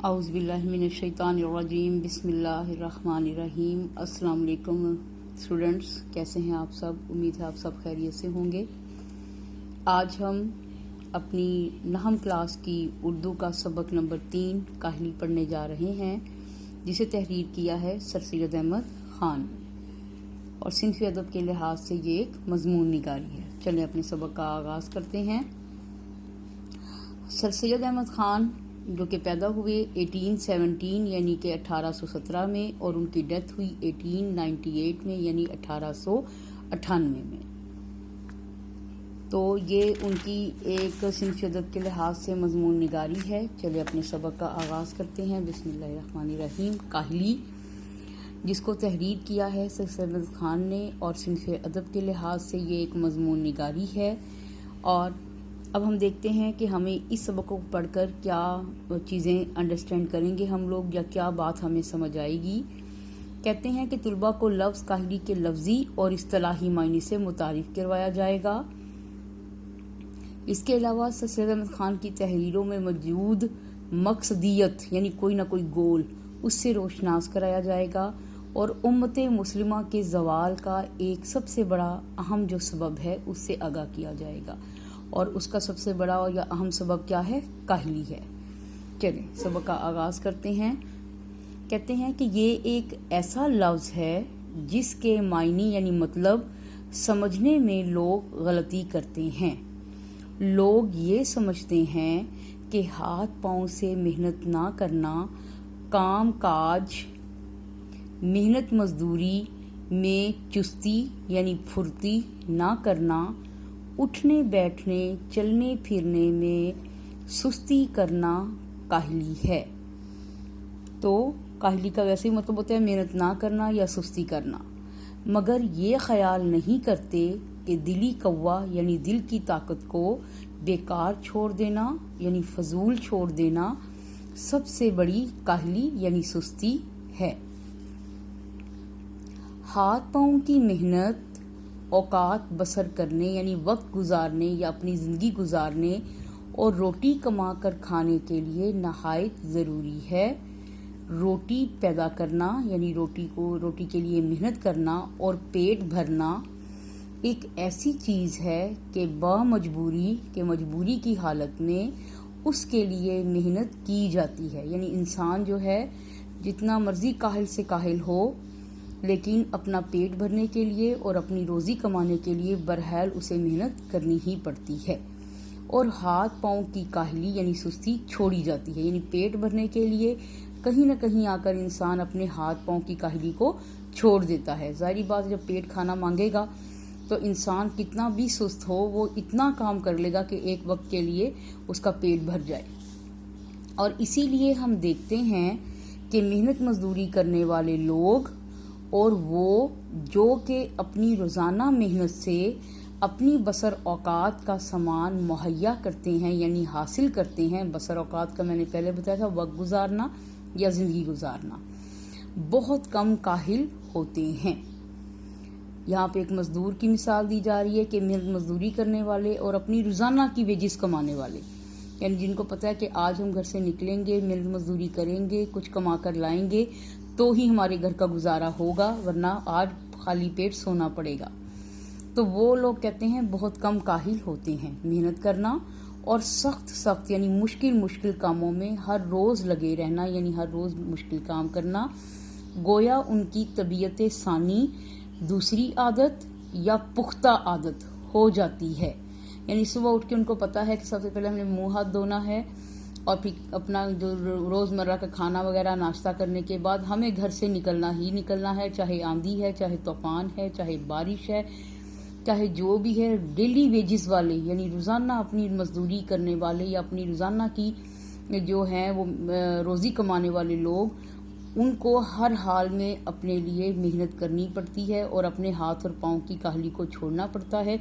اعوذ باللہ من الشیطان الرجیم بسم اللہ الرحمن الرحیم۔ السلام علیکم اسٹوڈنٹس، کیسے ہیں آپ سب؟ امید ہے آپ سب خیریت سے ہوں گے۔ آج ہم اپنی نہم کلاس کی اردو کا سبق نمبر 3 کاہلی پڑھنے جا رہے ہیں، جسے تحریر کیا ہے سر سید احمد خان، اور صنفی ادب کے لحاظ سے یہ ایک مضمون نگاری ہے۔ چلیں اپنے سبق کا آغاز کرتے ہیں۔ سر سید احمد خان جو کہ پیدا ہوئے 1817 یعنی کہ 1817 میں، اور ان کی ڈیتھ ہوئی 1898 میں یعنی 1898 میں، تو یہ ان کی ایک صنفی ادب کے لحاظ سے مضمون نگاری ہے۔ چلے اپنے سبق کا آغاز کرتے ہیں۔ بسم اللہ الرحمن الرحیم۔ کاہلی، جس کو تحریر کیا ہے سر سید احمد خان نے، اور صنفی ادب کے لحاظ سے یہ ایک مضمون نگاری ہے۔ اور اب ہم دیکھتے ہیں کہ ہمیں اس سبق کو پڑھ کر کیا چیزیں انڈرسٹینڈ کریں گے ہم لوگ، یا کیا بات ہمیں سمجھ آئے گی۔ کہتے ہیں کہ طلباء کو لفظ کاہلی کے لفظی اور اصطلاحی معنی سے متعارف کروایا جائے گا۔ اس کے علاوہ سر سید احمد خان کی تحریروں میں موجود مقصدیت یعنی کوئی نہ کوئی گول، اس سے روشناس کرایا جائے گا، اور امت مسلمہ کے زوال کا ایک سب سے بڑا اہم جو سبب ہے اس سے آگاہ کیا جائے گا، اور اس کا سب سے بڑا یا اہم سبب کیا ہے؟ کاہلی ہے۔ چلیں سبق کا آغاز کرتے ہیں۔ کہتے ہیں کہ یہ ایک ایسا لفظ ہے جس کے معنی یعنی مطلب سمجھنے میں لوگ غلطی کرتے ہیں۔ لوگ یہ سمجھتے ہیں کہ ہاتھ پاؤں سے محنت نہ کرنا، کام کاج محنت مزدوری میں چستی یعنی پھرتی نہ کرنا، اٹھنے بیٹھنے چلنے پھرنے میں سستی کرنا کاہلی ہے۔ تو کاہلی کا ویسے ہی مطلب ہوتا ہے محنت نہ کرنا یا سستی کرنا، مگر یہ خیال نہیں کرتے کہ دلی قوہ یعنی دل کی طاقت کو بیکار چھوڑ دینا یعنی فضول چھوڑ دینا سب سے بڑی کاہلی یعنی سستی ہے۔ ہاتھ پاؤں کی محنت اوقات بسر کرنے یعنی وقت گزارنے یا اپنی زندگی گزارنے اور روٹی کما کر کھانے کے لیے نہایت ضروری ہے۔ روٹی پیدا کرنا یعنی روٹی کے لیے محنت کرنا اور پیٹ بھرنا ایک ایسی چیز ہے کہ مجبوری کی حالت میں اس کے لیے محنت کی جاتی ہے۔ یعنی انسان جو ہے جتنا مرضی کاہل سے کاہل ہو، لیکن اپنا پیٹ بھرنے کے لیے اور اپنی روزی کمانے کے لیے برحال اسے محنت کرنی ہی پڑتی ہے، اور ہاتھ پاؤں کی کاہلی یعنی سستی چھوڑی جاتی ہے۔ یعنی پیٹ بھرنے کے لیے کہیں نہ کہیں آ کر انسان اپنے ہاتھ پاؤں کی کاہلی کو چھوڑ دیتا ہے۔ ظاہری بات، جب پیٹ کھانا مانگے گا تو انسان کتنا بھی سست ہو وہ اتنا کام کر لے گا کہ ایک وقت کے لیے اس کا پیٹ بھر جائے۔ اور اسی لیے ہم دیکھتے ہیں کہ محنت مزدوری کرنے والے لوگ اور وہ جو کہ اپنی روزانہ محنت سے اپنی بسر اوقات کا سامان مہیا کرتے ہیں یعنی حاصل کرتے ہیں۔ بسر اوقات کا میں نے پہلے بتایا تھا، وقت گزارنا یا زندگی گزارنا، بہت کم کاہل ہوتے ہیں۔ یہاں پہ ایک مزدور کی مثال دی جا رہی ہے کہ محنت مزدوری کرنے والے اور اپنی روزانہ کی ویجز کمانے والے، یعنی جن کو پتہ ہے کہ آج ہم گھر سے نکلیں گے، محنت مزدوری کریں گے، کچھ کما کر لائیں گے تو ہی ہمارے گھر کا گزارا ہوگا، ورنہ آج خالی پیٹ سونا پڑے گا۔ تو وہ لوگ کہتے ہیں بہت کم کاہل ہوتے ہیں۔ محنت کرنا اور سخت یعنی مشکل کاموں میں ہر روز لگے رہنا یعنی ہر روز مشکل کام کرنا گویا ان کی طبیعت ثانی دوسری عادت یا پختہ عادت ہو جاتی ہے۔ یعنی صبح اٹھ کے ان کو پتا ہے کہ سب سے پہلے ہم نے منہ ہاتھ دھونا ہے، اور پھر اپنا جو روزمرہ کا کھانا وغیرہ ناشتہ کرنے کے بعد ہمیں گھر سے نکلنا ہے، چاہے آندھی ہے، چاہے طوفان ہے، چاہے بارش ہے، چاہے جو بھی ہے۔ ڈیلی ویجز والے یعنی روزانہ اپنی مزدوری کرنے والے یا اپنی روزانہ کی جو ہیں وہ روزی کمانے والے لوگ، ان کو ہر حال میں اپنے لیے محنت کرنی پڑتی ہے اور اپنے ہاتھ اور پاؤں کی کاہلی کو چھوڑنا پڑتا ہے۔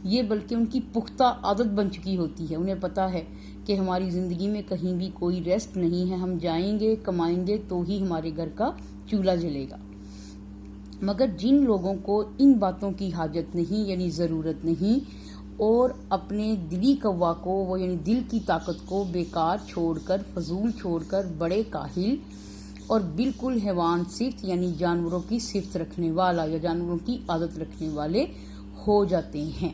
یہ بلکہ ان کی پختہ عادت بن چکی ہوتی ہے۔ انہیں پتا ہے کہ ہماری زندگی میں کہیں بھی کوئی ریسٹ نہیں ہے، ہم جائیں گے کمائیں گے تو ہی ہمارے گھر کا چولہا جلے گا۔ مگر جن لوگوں کو ان باتوں کی حاجت نہیں یعنی ضرورت نہیں، اور اپنے دلی قوا کو وہ یعنی دل کی طاقت کو بیکار چھوڑ کر فضول چھوڑ کر بڑے کاہل اور بالکل حیوان صفت یعنی جانوروں کی صفت رکھنے والا یا جانوروں کی عادت رکھنے والے ہو جاتے ہیں۔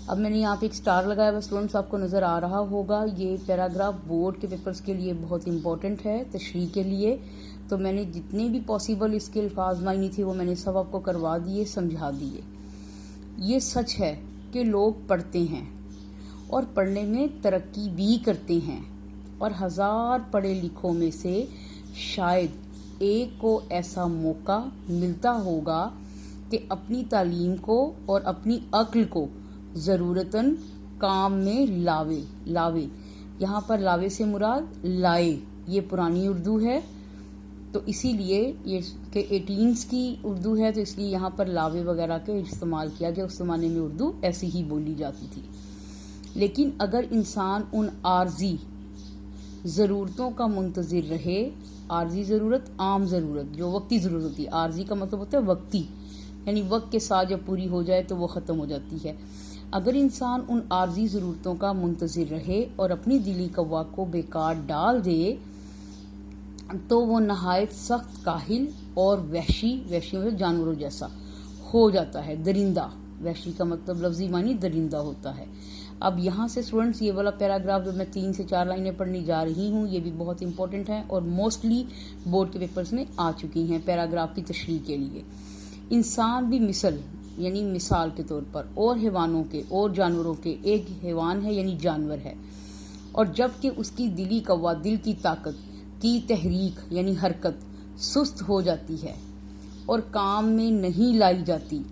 اب میں نے یہاں پہ ایک سٹار لگایا ہوا، اسٹوڈنٹس آپ کو نظر آ رہا ہوگا، یہ پیراگراف بورڈ کے پیپرز کے لیے بہت امپورٹنٹ ہے تشریح کے لیے، تو میں نے جتنے بھی پاسبل اس کے الفاظ معنی تھے وہ میں نے سب آپ کو کروا دیے، سمجھا دیے۔ یہ سچ ہے کہ لوگ پڑھتے ہیں اور پڑھنے میں ترقی بھی کرتے ہیں، اور ہزار پڑھے لکھوں میں سے شاید ایک کو ایسا موقع ملتا ہوگا کہ اپنی تعلیم کو اور اپنی عقل کو ضرورتاً کام میں لاوے یہاں پر لاوے سے مراد لائے، یہ پرانی اردو ہے تو اسی لیے یہ کہ 18s کی اردو ہے تو اس لیے یہاں پر لاوے وغیرہ کے استعمال کیا گیا، اس زمانے میں اردو ایسی ہی بولی جاتی تھی۔ لیکن اگر انسان ان عارضی ضرورتوں کا منتظر رہے، عارضی ضرورت عام ضرورت جو وقتی ضرورت ہوتی ہے، عارضی کا مطلب ہوتا ہے وقتی، یعنی وقت کے ساتھ جب پوری ہو جائے تو وہ ختم ہو جاتی ہے۔ اگر انسان ان عارضی ضرورتوں کا منتظر رہے اور اپنی دلی قوا کو بیکار ڈال دے تو وہ نہایت سخت کاہل اور وحشی میں جانوروں جیسا ہو جاتا ہے، درندہ، وحشی کا مطلب لفظی معنی درندہ ہوتا ہے۔ اب یہاں سے اسٹوڈنٹس یہ والا پیراگراف جو میں 3 سے 4 لائنیں پڑھنے جا رہی ہوں یہ بھی بہت امپورٹنٹ ہے اور موسٹلی بورڈ کے پیپرز میں آ چکی ہیں پیراگراف کی تشریح کے لیے۔ انسان بھی مثال کے طور پر اور حیوانوں کے اور جانوروں کے ایک حیوان ہے یعنی جانور ہے، اور جب کہ اس کی دلی قوا دل کی طاقت کی تحریک یعنی حرکت سست ہو جاتی ہے اور کام میں نہیں لائی جاتی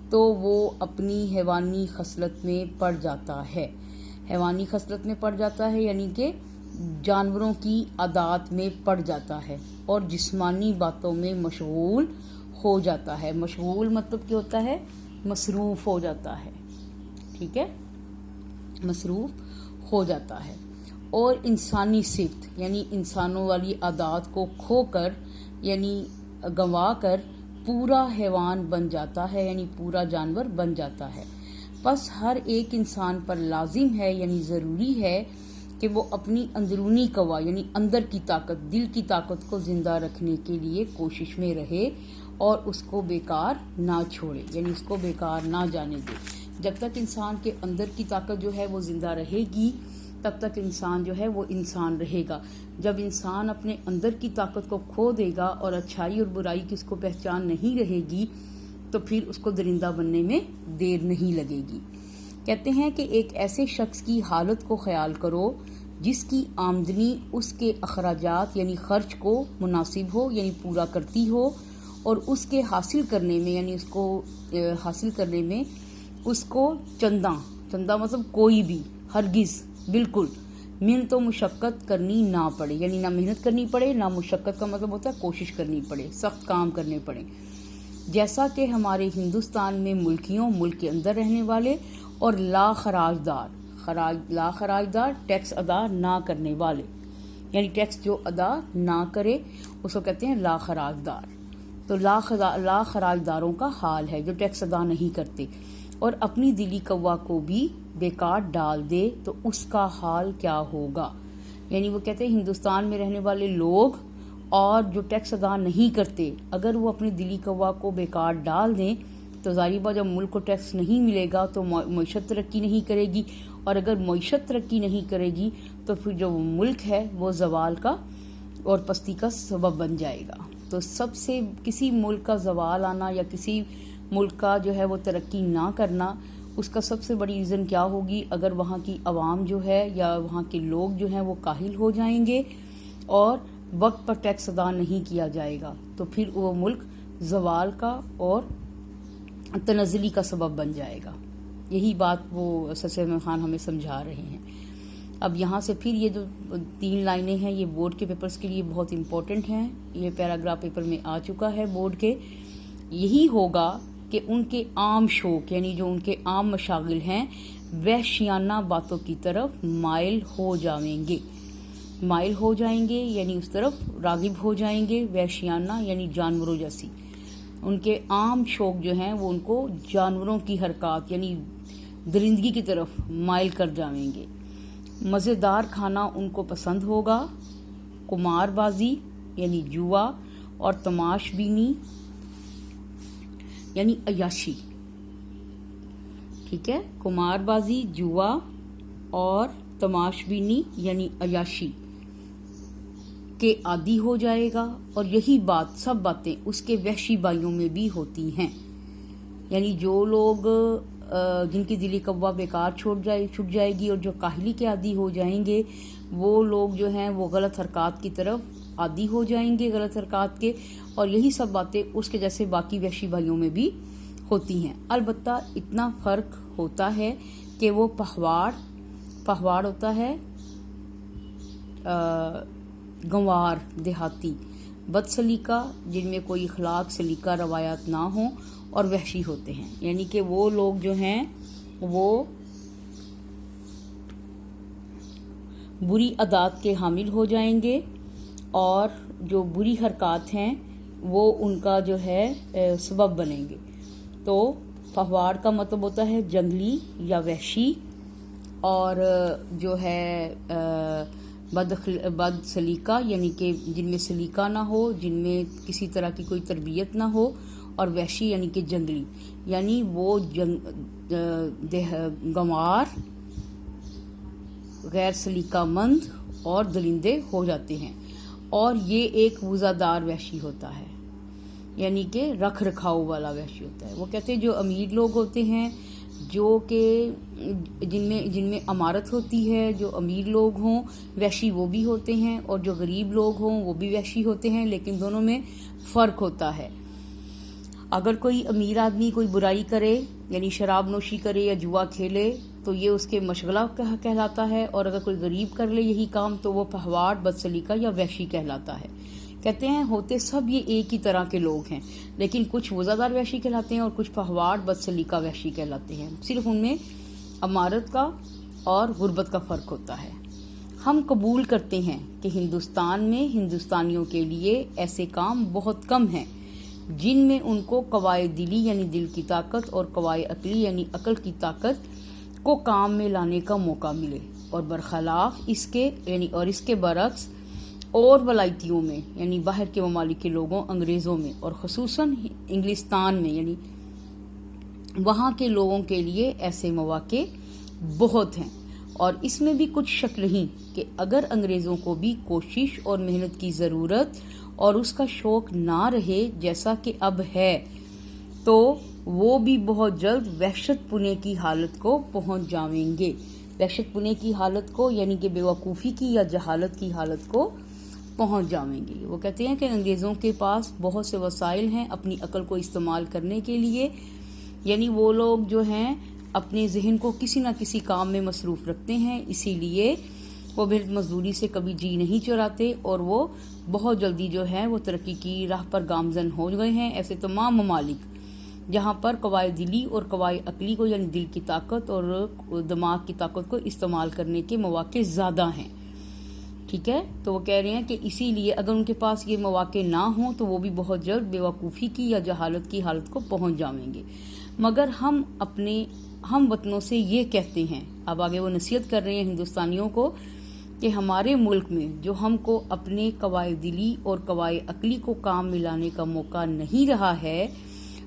تو وہ اپنی حیوانی خصلت میں پڑ جاتا ہے۔ حیوانی خصلت میں پڑ جاتا ہے یعنی کہ جانوروں کی عادات میں پڑ جاتا ہے اور جسمانی باتوں میں مشغول ہو جاتا ہے۔ مشغول مطلب کیا ہوتا ہے؟ مصروف ہو جاتا ہے، ٹھیک ہے، مصروف ہو جاتا ہے، اور انسانی صفت یعنی انسانوں والی عادات کو کھو کر یعنی گنوا کر پورا حیوان بن جاتا ہے یعنی پورا جانور بن جاتا ہے۔ بس ہر ایک انسان پر لازم ہے یعنی ضروری ہے کہ وہ اپنی اندرونی قوا یعنی اندر کی طاقت، دل کی طاقت کو زندہ رکھنے کے لیے کوشش میں رہے اور اس کو بیکار نہ چھوڑے، یعنی اس کو بیکار نہ جانے دے۔ جب تک انسان کے اندر کی طاقت جو ہے وہ زندہ رہے گی تب تک انسان جو ہے وہ انسان رہے گا۔ جب انسان اپنے اندر کی طاقت کو کھو دے گا اور اچھائی اور برائی کی اس کو پہچان نہیں رہے گی تو پھر اس کو درندہ بننے میں دیر نہیں لگے گی۔ کہتے ہیں کہ ایک ایسے شخص کی حالت کو خیال کرو جس کی آمدنی اس کے اخراجات یعنی خرچ کو مناسب ہو یعنی پورا کرتی ہو، اور اس کے حاصل کرنے میں یعنی اس کو چندہ مطلب کوئی بھی ہرگز بالکل محنت و مشقت کرنی نہ پڑے، یعنی نہ محنت کرنی پڑے نہ مشقت کا مطلب ہوتا ہے کوشش کرنی پڑے، سخت کام کرنے پڑے، جیسا کہ ہمارے ہندوستان میں ملکیوں، ملک کے اندر رہنے والے اور لا خراج دار ٹیکس ادا نہ کرنے والے، یعنی ٹیکس جو ادا نہ کرے اس کو کہتے ہیں لا خراج دار۔ تو لا خراج داروں کا حال ہے جو ٹیکس ادا نہیں کرتے اور اپنی دلی قوا کو بھی بیکار ڈال دے تو اس کا حال کیا ہوگا۔ یعنی وہ کہتے ہیں ہندوستان میں رہنے والے لوگ اور جو ٹیکس ادا نہیں کرتے اگر وہ اپنی دلی قوا کو بیکار ڈال دیں تو ظاہر بات جب ملک کو ٹیکس نہیں ملے گا تو معیشت ترقی نہیں کرے گی، اور اگر معیشت ترقی نہیں کرے گی تو پھر جو ملک ہے وہ زوال کا اور پستی کا سبب بن جائے گا۔ تو سب سے کسی ملک کا زوال آنا یا کسی ملک کا جو ہے وہ ترقی نہ کرنا، اس کا سب سے بڑی ریزن کیا ہوگی؟ اگر وہاں کی عوام جو ہے یا وہاں کے لوگ جو ہیں وہ کاہل ہو جائیں گے اور وقت پر ٹیکس ادا نہیں کیا جائے گا تو پھر وہ ملک زوال کا اور تنزلی کا سبب بن جائے گا۔ یہی بات وہ سید احمد خان ہمیں سمجھا رہے ہیں۔ اب یہاں سے پھر یہ جو 3 لائنیں ہیں یہ بورڈ کے پیپرز کے لیے بہت امپورٹنٹ ہیں، یہ پیراگراف پیپر میں آ چکا ہے بورڈ کے۔ یہی ہوگا کہ ان کے عام شوق یعنی جو ان کے عام مشاغل ہیں وحشیانہ باتوں کی طرف مائل ہو جائیں گے یعنی اس طرف راغب ہو جائیں گے، وحشیانہ یعنی جانوروں جیسی، ان کے عام شوق جو ہیں وہ ان کو جانوروں کی حرکات یعنی درندگی کی طرف مائل کر جائیں گے۔ مزیدار کھانا ان کو پسند ہوگا۔ قمار بازی یعنی جوا اور تماش بینی یعنی عیاشی، ٹھیک ہے، قمار بازی، جوا اور تماش بینی یعنی عیاشی کے عادی ہو جائے گا، اور یہی سب باتیں اس کے وحشی بھائیوں میں بھی ہوتی ہیں۔ یعنی جو لوگ جن کی دلی قوا بیکار چھوٹ جائے گی اور جو کاہلی کے عادی ہو جائیں گے، وہ لوگ جو ہیں وہ غلط حرکات کی طرف عادی ہو جائیں گے، غلط حرکات کے، اور یہی سب باتیں اس کے جیسے باقی وحشی بھائیوں میں بھی ہوتی ہیں۔ البتہ اتنا فرق ہوتا ہے کہ وہ پہواڑ ہوتا ہے گنوار دیہاتی، بد سلیقہ جن میں کوئی اخلاق سلیقہ روایات نہ ہوں، اور وحشی ہوتے ہیں، یعنی کہ وہ لوگ جو ہیں وہ بری عادات کے حامل ہو جائیں گے، اور جو بری حرکات ہیں وہ ان کا جو ہے سبب بنیں گے۔ تو پہواڑ کا مطلب ہوتا ہے جنگلی یا وحشی، اور جو ہے بد سلیقہ یعنی کہ جن میں سلیقہ نہ ہو، جن میں کسی طرح کی کوئی تربیت نہ ہو، اور وحشی یعنی کہ جنگلی، یعنی وہ گنوار، غیر سلیقہ مند اور درندے ہو جاتے ہیں، اور یہ ایک وزادار وحشی ہوتا ہے، یعنی کہ رکھ رکھاؤ والا وحشی ہوتا ہے۔ وہ کہتے ہیں جو امیر لوگ ہوتے ہیں، جو کہ جن میں امارت ہوتی ہے، جو امیر لوگ ہوں وحشی وہ بھی ہوتے ہیں، اور جو غریب لوگ ہوں وہ بھی وحشی ہوتے ہیں، لیکن دونوں میں فرق ہوتا ہے۔ اگر کوئی امیر آدمی کوئی برائی کرے یعنی شراب نوشی کرے یا جوا کھیلے تو یہ اس کے مشغلہ کہلاتا ہے، اور اگر کوئی غریب کر لے یہی کام تو وہ پہواڑ، بد سلیقہ یا وحشی کہلاتا ہے۔ کہتے ہیں ہوتے سب یہ ایک ہی طرح کے لوگ ہیں، لیکن کچھ وزادار وحشی کہلاتے ہیں اور کچھ پہواڑ، بد سلیقہ وحشی کہلاتے ہیں، صرف ان میں امارت کا اور غربت کا فرق ہوتا ہے۔ ہم قبول کرتے ہیں کہ ہندوستان میں ہندوستانیوں کے لیے ایسے کام بہت کم ہیں جن میں ان کو قوائے دلی یعنی دل کی طاقت اور قوائے عقلی یعنی عقل کی طاقت کو کام میں لانے کا موقع ملے، اور برخلاف اس کے یعنی اور اس کے برعکس اور ولایتیوں میں یعنی باہر کے ممالک کے لوگوں، انگریزوں میں، اور خصوصاً انگلستان میں یعنی وہاں کے لوگوں کے لیے ایسے مواقع بہت ہیں، اور اس میں بھی کچھ شک نہیں کہ اگر انگریزوں کو بھی کوشش اور محنت کی ضرورت اور اس کا شوق نہ رہے جیسا کہ اب ہے، تو وہ بھی بہت جلد وحشت پونے کی حالت کو پہنچ جائیں گے۔ وحشت پونے کی حالت کو یعنی کہ بے وقوفی کی یا جہالت کی حالت کو پہنچ جائیں گے۔ وہ کہتے ہیں کہ انگریزوں کے پاس بہت سے وسائل ہیں اپنی عقل کو استعمال کرنے کے لیے، یعنی وہ لوگ جو ہیں اپنے ذہن کو کسی نہ کسی کام میں مصروف رکھتے ہیں، اسی لیے وہ محنت مزدوری سے کبھی جی نہیں چراتے، اور وہ بہت جلدی جو ہے وہ ترقی کی راہ پر گامزن ہو گئے ہیں۔ ایسے تمام ممالک جہاں پر قوائے دلی اور قوائے عقلی کو یعنی دل کی طاقت اور دماغ کی طاقت کو استعمال کرنے کے مواقع زیادہ ہیں، ٹھیک ہے، تو وہ کہہ رہے ہیں کہ اسی لیے اگر ان کے پاس یہ مواقع نہ ہوں تو وہ بھی بہت جلد بے وقوفی کی یا جہالت کی حالت کو پہنچ جائیں گے۔ مگر ہم اپنے ہم وطنوں سے یہ کہتے ہیں، اب آگے وہ نصیحت کر رہے ہیں ہندوستانیوں کو، کہ ہمارے ملک میں جو ہم کو اپنے قوائے دلی اور قوائے عقلی کو کام میں لانے کا موقع نہیں رہا ہے،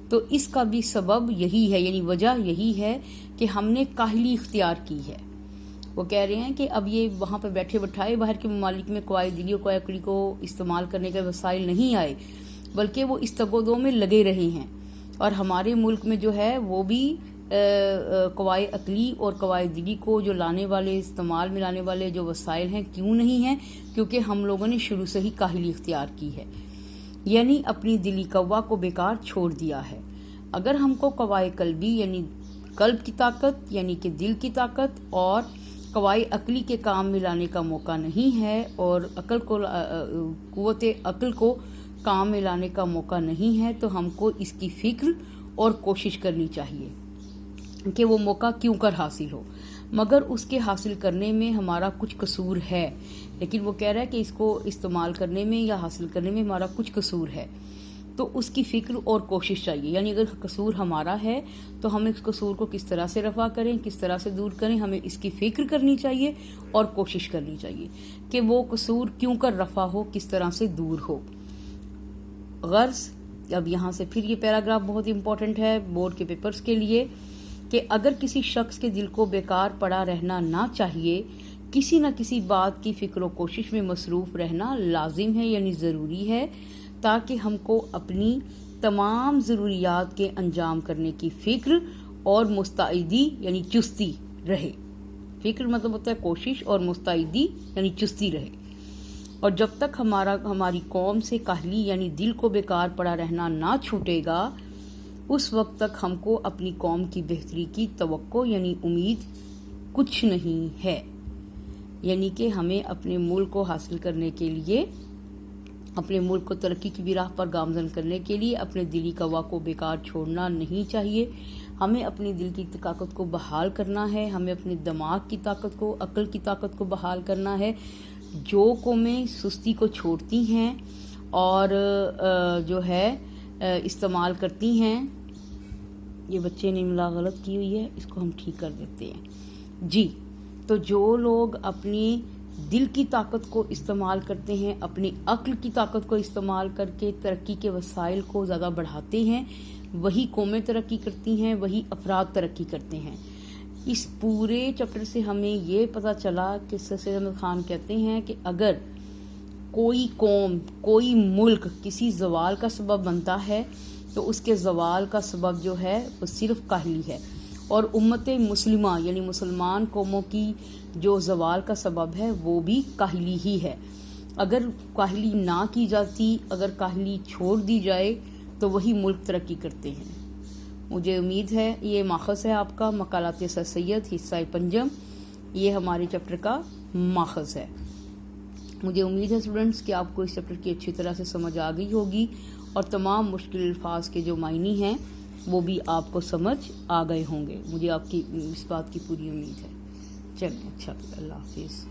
تو اس کا بھی سبب یہی ہے، یعنی وجہ یہی ہے کہ ہم نے کاہلی اختیار کی ہے۔ وہ کہہ رہے ہیں کہ اب یہ وہاں پہ بیٹھے بٹھائے باہر کے ممالک میں قوائے دلی اور قوائے عقلی کو استعمال کرنے کے وسائل نہیں آئے، بلکہ وہ اس تگ و دو میں لگے رہے ہیں، اور ہمارے ملک میں جو ہے وہ بھی قوائے عقلی اور قوائے دلی کو جو لانے والے استعمال میں لانے والے جو وسائل ہیں کیوں نہیں ہیں؟ کیونکہ ہم لوگوں نے شروع سے ہی کاہلی اختیار کی ہے، یعنی اپنی دلی قوا کو بیکار چھوڑ دیا ہے۔ اگر ہم کو قوائے قلبی یعنی قلب کی طاقت یعنی کہ دل کی طاقت اور قوائے عقلی کے کام میں لانے کا موقع نہیں ہے، اور قوت عقل کو کام میں لانے کا موقع نہیں ہے، تو ہم کو اس کی فکر اور کوشش کرنی چاہیے کہ وہ موقع کیوں کر حاصل ہو، مگر اس کے حاصل کرنے میں ہمارا کچھ قصور ہے، لیکن وہ کہہ رہا ہے کہ اس کو استعمال کرنے میں یا حاصل کرنے میں ہمارا کچھ قصور ہے۔ تو اس کی فکر اور کوشش چاہیے. یعنی اگر قصور ہمارا ہے تو ہم اس قصور کو کس طرح سے رفع کریں, کس طرح سے دور کریں, ہمیں اس کی فکر کرنی چاہیے اور کوشش کرنی چاہیے کہ وہ قصور کیوں کر رفع ہو, کس طرح سے دور ہو. غرض اب یہاں سے پھر یہ پیراگراف بہت امپورٹنٹ ہے بورڈ کے پیپرز کے لیے کہ اگر کسی شخص کے دل کو بیکار پڑا رہنا نہ چاہیے, کسی نہ کسی بات کی فکر و کوشش میں مصروف رہنا لازم ہے یعنی ضروری ہے, تاکہ ہم کو اپنی تمام ضروریات کے انجام کرنے کی فکر اور مستعدی یعنی چستی رہے. فکر مطلب ہوتا ہے کوشش, اور مستعدی یعنی چستی رہے. اور جب تک ہماری قوم سے کاہلی یعنی دل کو بیکار پڑا رہنا نہ چھوٹے گا, اس وقت تک ہم کو اپنی قوم کی بہتری کی توقع یعنی امید کچھ نہیں ہے. یعنی کہ ہمیں اپنے ملک کو حاصل کرنے کے لیے, اپنے ملک کو ترقی کی راہ پر گامزن کرنے کے لیے اپنے دلی قوا کو بیکار چھوڑنا نہیں چاہیے. ہمیں اپنی دل کی طاقت کو بحال کرنا ہے, ہمیں اپنے دماغ کی طاقت کو, عقل کی طاقت کو بحال کرنا ہے. جو قومیں سستی کو چھوڑتی ہیں اور جو ہے استعمال کرتی ہیں, یہ بچے نے املا غلط کی ہوئی ہے, اس کو ہم ٹھیک کر دیتے ہیں جی. تو جو لوگ اپنی دل کی طاقت کو استعمال کرتے ہیں, اپنی عقل کی طاقت کو استعمال کر کے ترقی کے وسائل کو زیادہ بڑھاتے ہیں, وہی قومیں ترقی کرتی ہیں, وہی افراد ترقی کرتے ہیں. اس پورے چیپٹر سے ہمیں یہ پتہ چلا کہ سر سید احمد خان کہتے ہیں کہ اگر کوئی قوم, کوئی ملک کسی زوال کا سبب بنتا ہے تو اس کے زوال کا سبب جو ہے وہ صرف کاہلی ہے, اور امت مسلمہ یعنی مسلمان قوموں کی جو زوال کا سبب ہے وہ بھی کاہلی ہی ہے. اگر کاہلی نہ کی جاتی, اگر کاہلی چھوڑ دی جائے تو وہی ملک ترقی کرتے ہیں. مجھے امید ہے یہ ماخذ ہے آپ کا مقالات سر سید حصہ پنجم, یہ ہمارے چیپٹر کا ماخذ ہے. مجھے امید ہے اسٹوڈنٹس کہ آپ کو اس چیپٹر کی اچھی طرح سے سمجھ آ گئی ہوگی, اور تمام مشکل الفاظ کے جو معنی ہیں وہ بھی آپ کو سمجھ آ گئے ہوں گے. مجھے آپ کی اس بات کی پوری امید ہے. چلیں اچھا, اللہ حافظ.